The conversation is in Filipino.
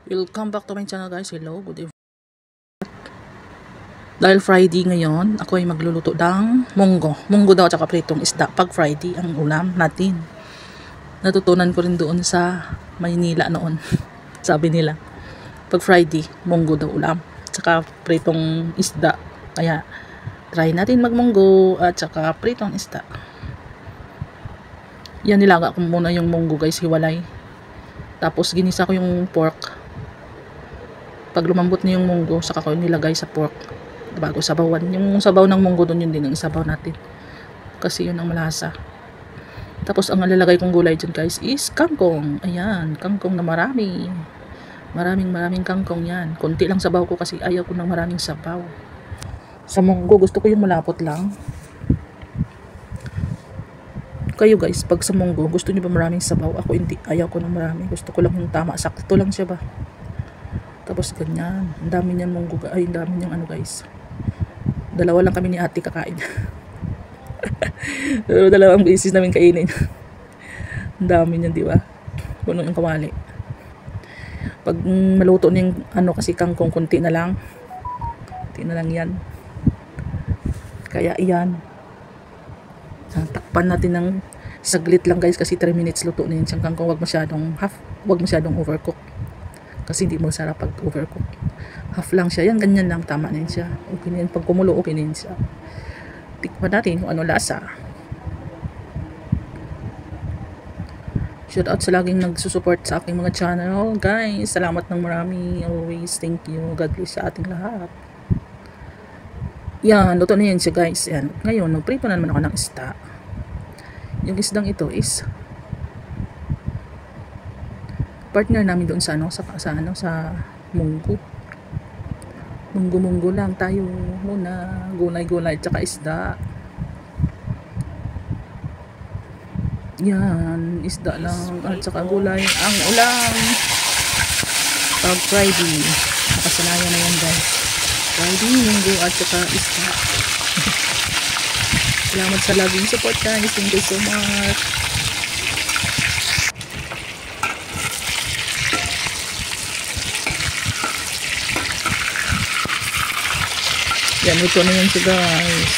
Welcome back to my channel guys. Hello, good evening. Dahil Friday ngayon, ako ay magluluto ng munggo. Munggo daw at saka pritong isda. Pag Friday ang ulam natin. Natutunan ko rin doon sa Maynila noon. Sabi nila, pag Friday, munggo daw ulam. Tsaka pritong isda. Kaya try natin magmunggo at saka pritong isda. Yan, nilaga ko muna yung munggo guys, hiwalay. Tapos ginisa ko yung pork. Pag lumambot na yung munggo, saka ko nilagay sa pork bago sabawan. Yung sabaw ng munggo doon, yun din ang isabaw natin kasi yun ang malasa. Tapos ang lalagay kong gulay dyan guys is kangkong. Ayan, kangkong na maraming kangkong yan. Konti lang sabaw ko kasi ayaw ko ng maraming sabaw sa munggo. Gusto ko yung malapot lang. Kayo guys, pag sa munggo, gusto niyo ba maraming sabaw? Ako hindi, ayaw ko ng marami. Gusto ko lang yung tama, sakto lang siya ba. Tapos ganyan, ang dami niyan munggo, ay ang dami niyang ano guys. Dalawa lang kami ni ate kakain. Pero dalawang beses namin kainin. Ang dami niyan, di ba? Puno yung kawali. Pag maluto na yung ano kasi kangkong, kunti na lang. Kunti na lang yan. Kaya iyan. Takpan natin ng saglit lang guys kasi 3 minutes luto na yun siyang kangkong. Wag masyadong overcook. Kasi hindi mo sarap pag overcook. Half lang siya. Yan, ganyan lang. Tama na yun siya. Okay na yun. Pag kumulo, okay na yun siya. Tikman natin kung ano lasa. Shout out sa laging nagsusupport sa aking mga channel. Guys, salamat ng marami. Always, thank you. God bless sa ating lahat. Yan, luto na yun siya guys. Yan. Ngayon, nagprito na naman ako ng isda. Yung isdang ito is partner namin doon sa munggo. Munggo lang tayo muna, gulay tsaka isda. Yan, isda lang at tsaka gulay ang ulam pag Friday. Nakasanayan na yan guys. Friday, munggo at tsaka isda. Salamat sa laging support guys. Thank you so much. Yan, ito na yun siya guys.